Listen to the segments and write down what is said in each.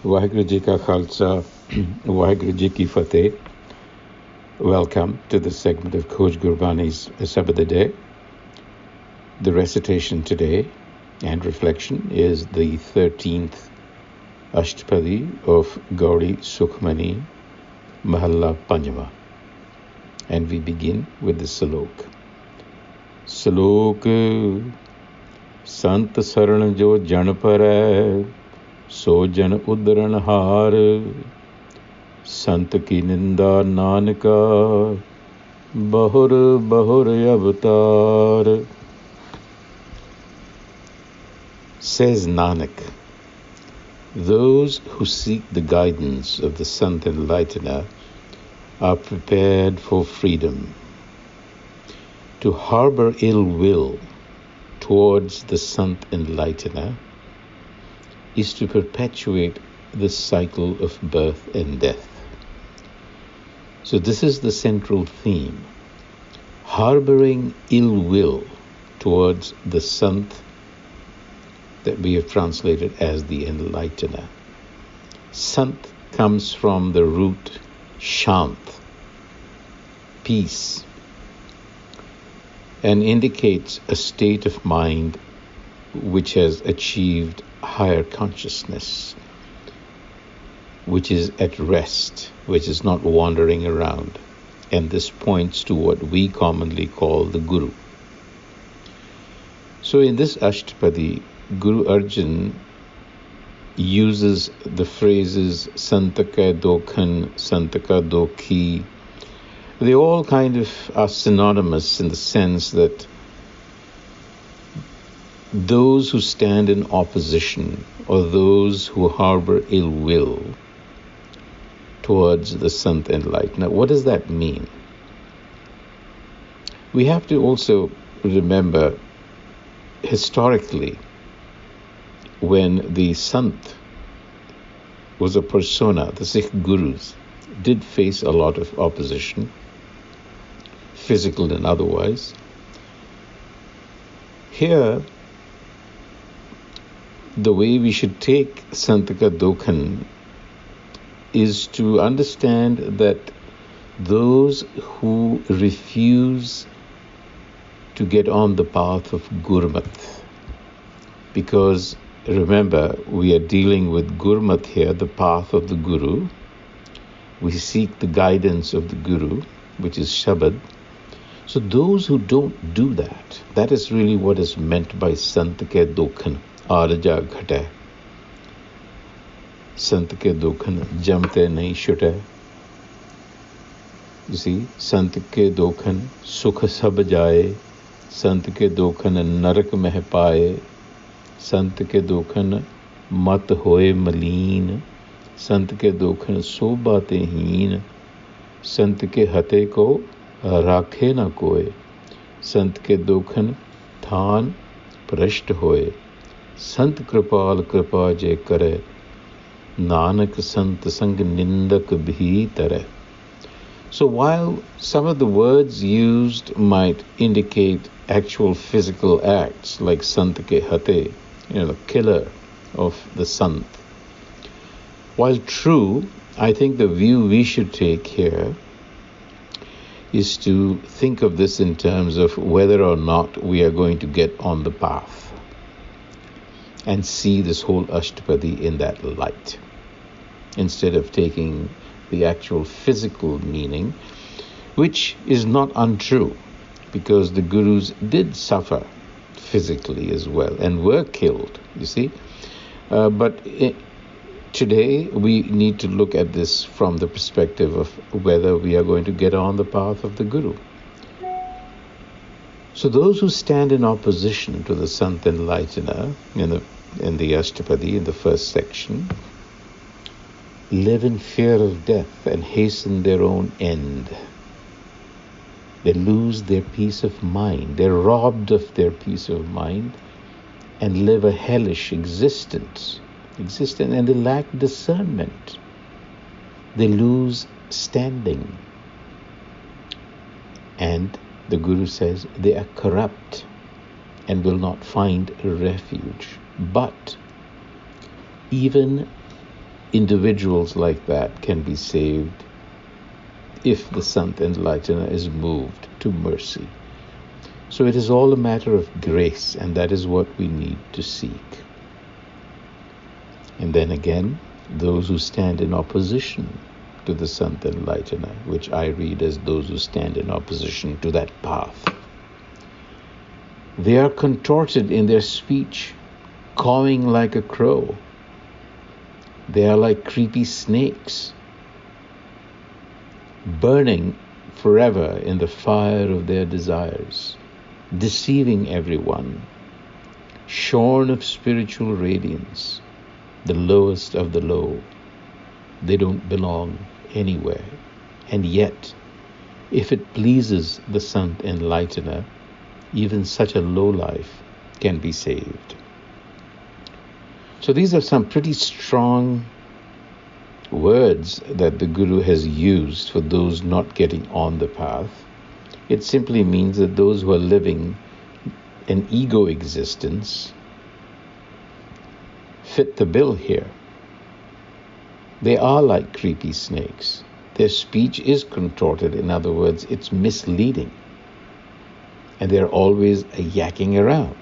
Waheguru Ji Ka Khalsa, Waheguru Ji Ki Fateh. Welcome to this segment of Khoj Gurbani's a-sabad-a-day. The recitation today and reflection is the 13th Ashtapadi of Gauri Sukhmani Mahalla Panjava. And we begin with the Salok. Salok Sant Saran jo jan Parai, so jan udran har. Sant ki ninda nanaka, bahur bahur avatar. Says Nanak, those who seek the guidance of the Sant Enlightener are prepared for freedom. To harbor ill will towards the Sant Enlightener is to perpetuate the cycle of birth and death. So this is the central theme. Harboring ill will towards the Sant that we have translated as the Enlightener. Sant comes from the root shant, peace, and indicates a state of mind which has achieved higher consciousness, which is at rest, which is not wandering around. And this points to what we commonly call the Guru. So in this Ashtapadi, Guru Arjan uses the phrases Santaka Dokhan, Santaka Dokhi. They all kind of are synonymous in the sense that those who stand in opposition or those who harbor ill will towards the Sant Enlightener. What does that mean? We have to also remember historically when the Sant was a persona, the Sikh Gurus did face a lot of opposition, physical and otherwise. Here, the way we should take Santaka Dokhan is to understand that those who refuse to get on the path of Gurmat, because remember, we are dealing with Gurmat here, the path of the Guru. We seek the guidance of the Guru, which is Shabad. So those who don't do that, that is really what is meant by Sant ke Dokhan, Arja Ghate. Sant ke Dokhan, Jamte nahi shute. You see, Sant ke Dokhan, Sukh sab jaye. Sant ke Dokhan, Narak meh paaye. Sant ke Dokhan, mat hoye maleen. Sant ke Dokhan, so baatein heen. Sant ke hate ko rakhe na koe. Sant ke Dokhan, thaan prasht hoye. Sant kripal kripa je kare. Nanak Sant sang nindak bhi tare. So while some of the words used might indicate actual physical acts like Sant ke hate, the killer of the Sant, while true, I think the view we should take here is to think of this in terms of whether or not we are going to get on the path and see this whole Ashtapadi in that light, instead of taking the actual physical meaning, which is not untrue, because the Gurus did suffer physically as well and were killed, you see. But today we need to look at this from the perspective of whether we are going to get on the path of the Guru. So those who stand in opposition to the Sant Enlightener in the Ashtapadi, in the first section, live in fear of death and hasten their own end. They lose their peace of mind. They're robbed of their peace of mind and live a hellish existence, and they lack discernment. They lose standing. And the Guru says they are corrupt and will not find refuge. But even individuals like that can be saved if the Sant Enlightener is moved to mercy. So it is all a matter of grace, and that is what we need to seek. And then again, those who stand in opposition to the Sant Enlightener, which I read as those who stand in opposition to that path, they are contorted in their speech, cawing like a crow. They are like creepy snakes, burning forever in the fire of their desires, deceiving everyone, shorn of spiritual radiance, the lowest of the low. They don't belong anywhere. And yet, if it pleases the Sant Enlightener, even such a low life can be saved. So these are some pretty strong words that the Guru has used for those not getting on the path. It simply means that those who are living an ego existence fit the bill here. They are like creepy snakes. Their speech is contorted. In other words, it's misleading. And they're always yakking around.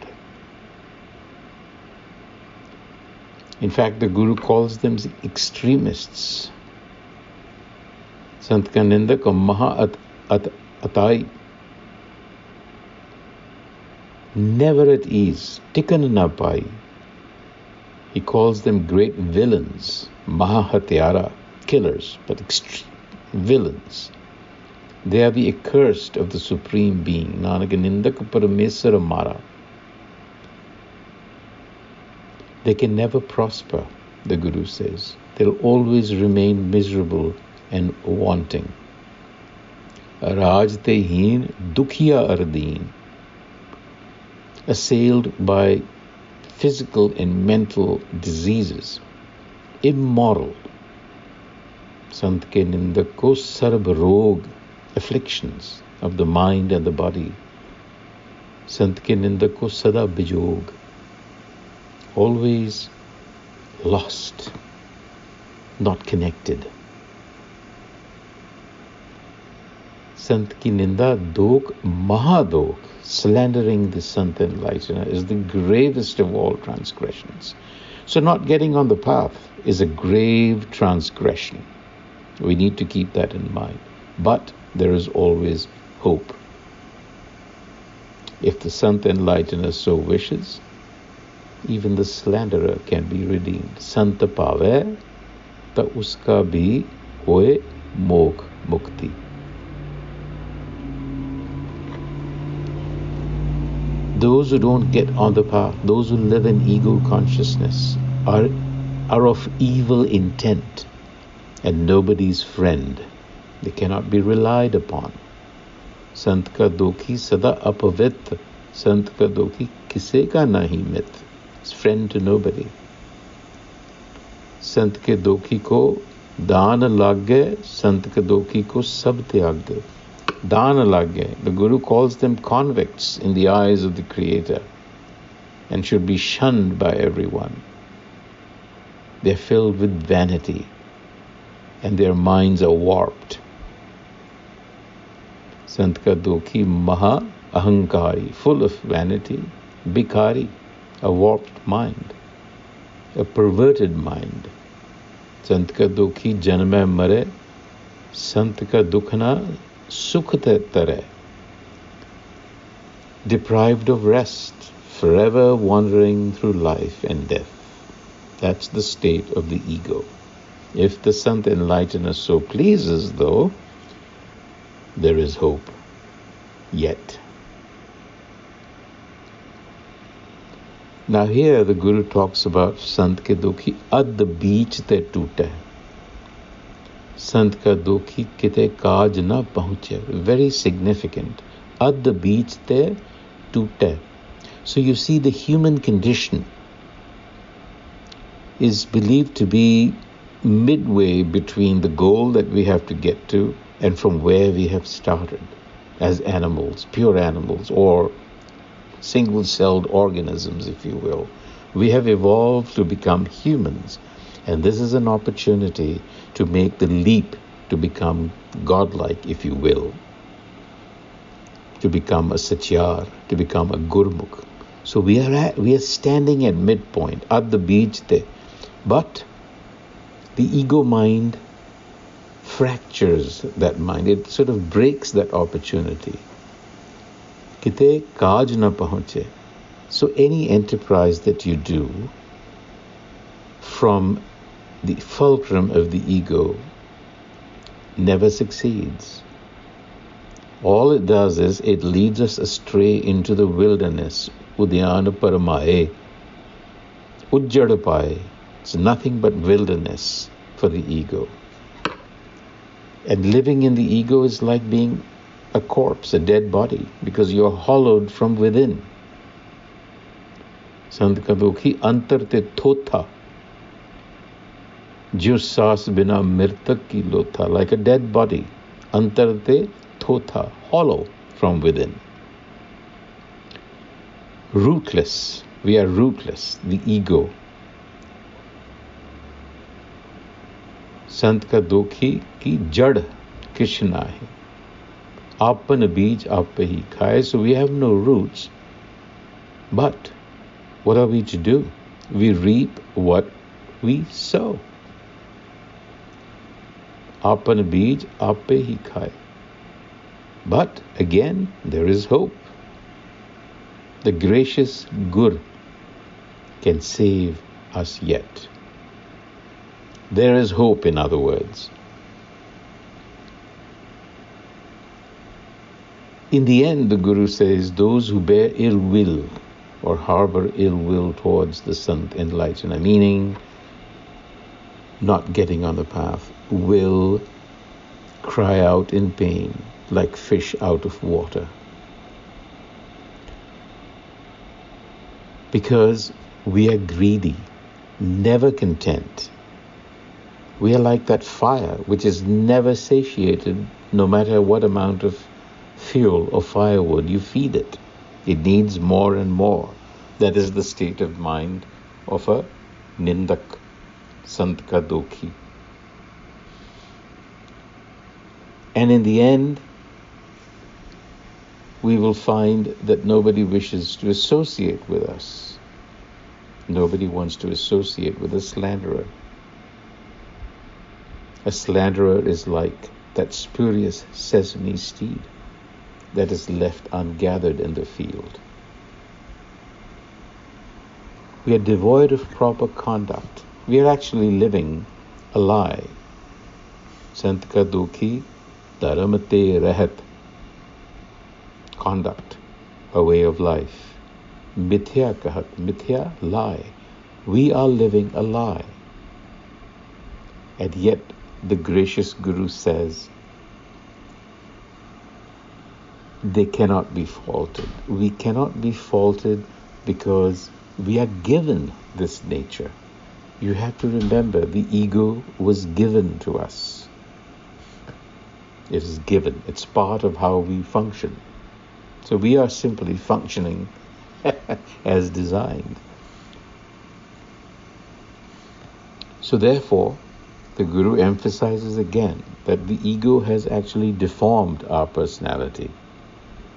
In fact, the Guru calls them extremists. Sant ka nindak maha-atai, never at ease, tikan na pai. He calls them great villains, maha-hatyara, killers, but extreme villains. They are the accursed of the Supreme Being. Nanak nindak parameswara mara. They can never prosper, the Guru says. They'll always remain miserable and wanting. Raj te heen dukhiya ardeen. Assailed by physical and mental diseases. Immoral. Sant ke nindak ko sarb rog, afflictions of the mind and the body. Sant ke nindak ko sada bijog. Always lost, not connected. Sant ki ninda dok mahadok, slandering the Sant Enlightener, is the gravest of all transgressions. So not getting on the path is a grave transgression. We need to keep that in mind. But there is always hope. If the Sant Enlightener so wishes, even the slanderer can be redeemed. Sant pave, ta uska bhi hoye mokh mukti. Those who don't get on the path, those who live in ego consciousness, are of evil intent and nobody's friend. They cannot be relied upon. Sant ka dokhi sada apavit, Sant ka dokhi kise ka nahi mit. It's friend to nobody. Sant ke dokhi ko daan lagge, Sant ke dokhi ko sab tyagge. Daan lagge. The Guru calls them convicts in the eyes of the Creator and should be shunned by everyone. They're filled with vanity and their minds are warped. Sant ka dokhi maha ahankari, full of vanity, bikari, a warped mind, a perverted mind. Sant ka dukhi janme mare, Sant ka dukhna sukhte tare. Deprived of rest, forever wandering through life and death. That's the state of the ego. If the Sant Enlightener so pleases, though, there is hope. Yet. Now here the Guru talks about Sant ke dukhi ad beech te toote. Sant ka dukhi kite kaaj na pahunche. Very significant. Ad beech te toote. So you see, the human condition is believed to be midway between the goal that we have to get to and from where we have started as animals, pure animals, or single-celled organisms, if you will. We have evolved to become humans. And this is an opportunity to make the leap to become godlike, if you will, to become a satyar, to become a gurmukh. So we are standing at midpoint, at the beach there. But the ego mind fractures that mind. It sort of breaks that opportunity. Kite kaaj na pahunche. So any enterprise that you do from the fulcrum of the ego never succeeds. All it does is it leads us astray into the wilderness. Udyana paramaye, ujjadapaye. It's nothing but wilderness for the ego. And living in the ego is like being a corpse, a dead body, because you're hollowed from within. Sant Kadokhi antar te thotha, jo saas bina mirtak ki lotha, like a dead body. Antar te thotha, hollow from within. Rootless, we are rootless, the ego. Sant ka dokhi ki jad Krishna hai. Apan beej ape hi khaye. So we have no roots. But what are we to do? We reap what we sow. Apan beej ape hi khaye. But again, there is hope. The gracious Gur can save us yet. There is hope, in other words. In the end, the Guru says, those who bear ill will or harbor ill will towards the Sant enlightened, meaning not getting on the path, will cry out in pain like fish out of water. Because we are greedy, never content. We are like that fire which is never satiated, no matter what amount of fuel or firewood you feed it. It needs more and more. That is the state of mind of a nindak, Sant ka dokhi. And in the end, we will find that nobody wishes to associate with us. Nobody wants to associate with a slanderer. A slanderer is like that spurious sesame seed that is left ungathered in the field. We are devoid of proper conduct. We are actually living a lie. Sant ka dokhi dharamate rahat. Conduct, a way of life. Mithya kahat, mithya, lie. We are living a lie. And yet the gracious Guru says, they cannot be faulted. We cannot be faulted because we are given this nature. You have to remember, the ego was given to us. It is given. It's part of how we function. So we are simply functioning as designed. So therefore, the Guru emphasizes again that the ego has actually deformed our personality.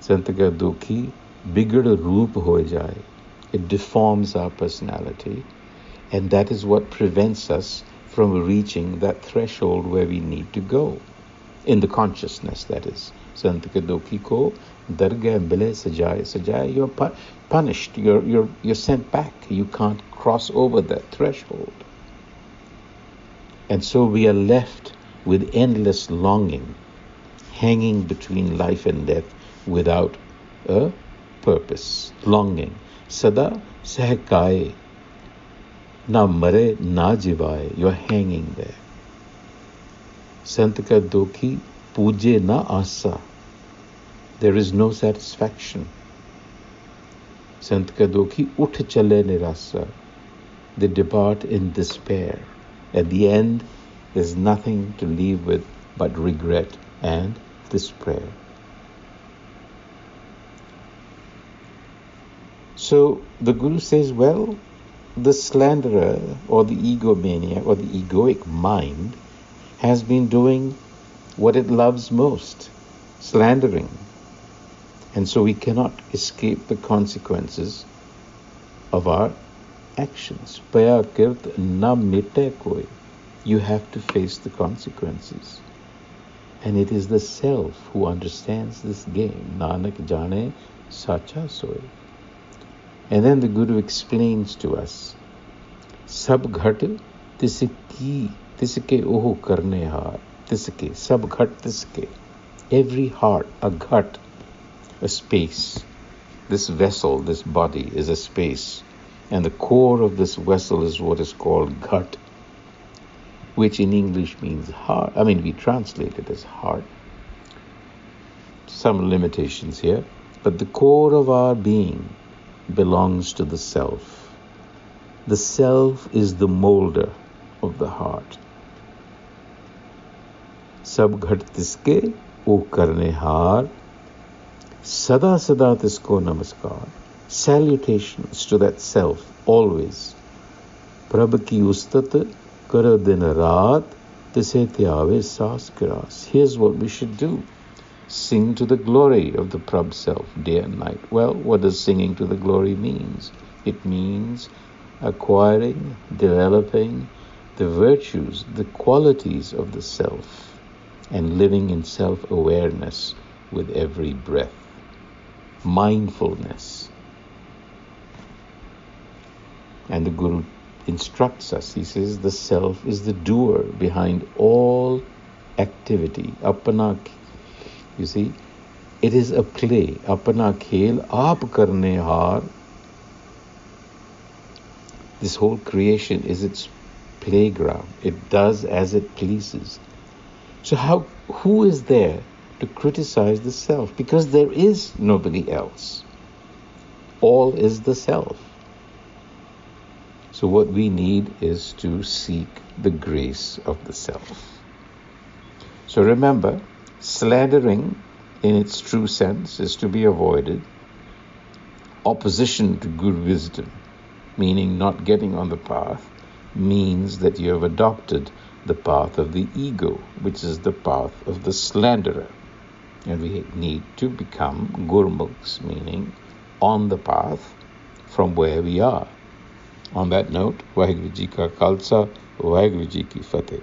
Sant ka dokhi bigad roop ho jaye. It deforms our personality, and that is what prevents us from reaching that threshold where we need to go. In the consciousness, that is. Sant ka dokhi ko dargah mile sajaye. You're punished. You're sent back. You can't cross over that threshold. And so we are left with endless longing, hanging between life and death without a purpose. Longing. Sada sahkaye. Na mare na jivaye. You're hanging there. Sant ka dokhi puje na asa. There is no satisfaction. Sant ka dokhi uth chale nirasa. They depart in despair. At the end, there's nothing to leave with but regret and despair. So the Guru says, well, the slanderer or the egomaniac or the egoic mind has been doing what it loves most, slandering. And so we cannot escape the consequences of our actions. Paya kirt na mite koi. You have to face the consequences. And it is the self who understands this game. Nanak jane sacha soy. And then the Guru explains to us, Sab ghat tiske oho karne har. Tiske, sab ghat tiske. Every heart, a ghat, a space. This vessel, this body is a space. And the core of this vessel is what is called ghat, which in English means heart. I mean, we translate it as heart. Some limitations here. But the core of our being belongs to the self. The self is the molder of the heart. Sab ghat tiske o karne har. Sada sada tisko namaskar. Salutations to that self, always. Prabh ki ustat karo din raat, tise tyave saas kiras. Here's what we should do. Sing to the glory of the Prabh self, day and night. Well, what does singing to the glory means? It means acquiring, developing the virtues, the qualities of the self, and living in self-awareness with every breath. Mindfulness. And the Guru instructs us. He says the self is the doer behind all activity. Apana, you see, it is a play. Apana khel aap karne har. This whole creation is its playground. It does as it pleases. So who is there to criticize the self? Because there is nobody else. All is the self. So what we need is to seek the grace of the self. So remember, slandering in its true sense is to be avoided. Opposition to good wisdom, meaning not getting on the path, means that you have adopted the path of the ego, which is the path of the slanderer. And we need to become gurmukhs, meaning on the path from where we are. On that note, Vaheguru Ji Ka Khalsa, Vaheguru Ji Ki Fateh.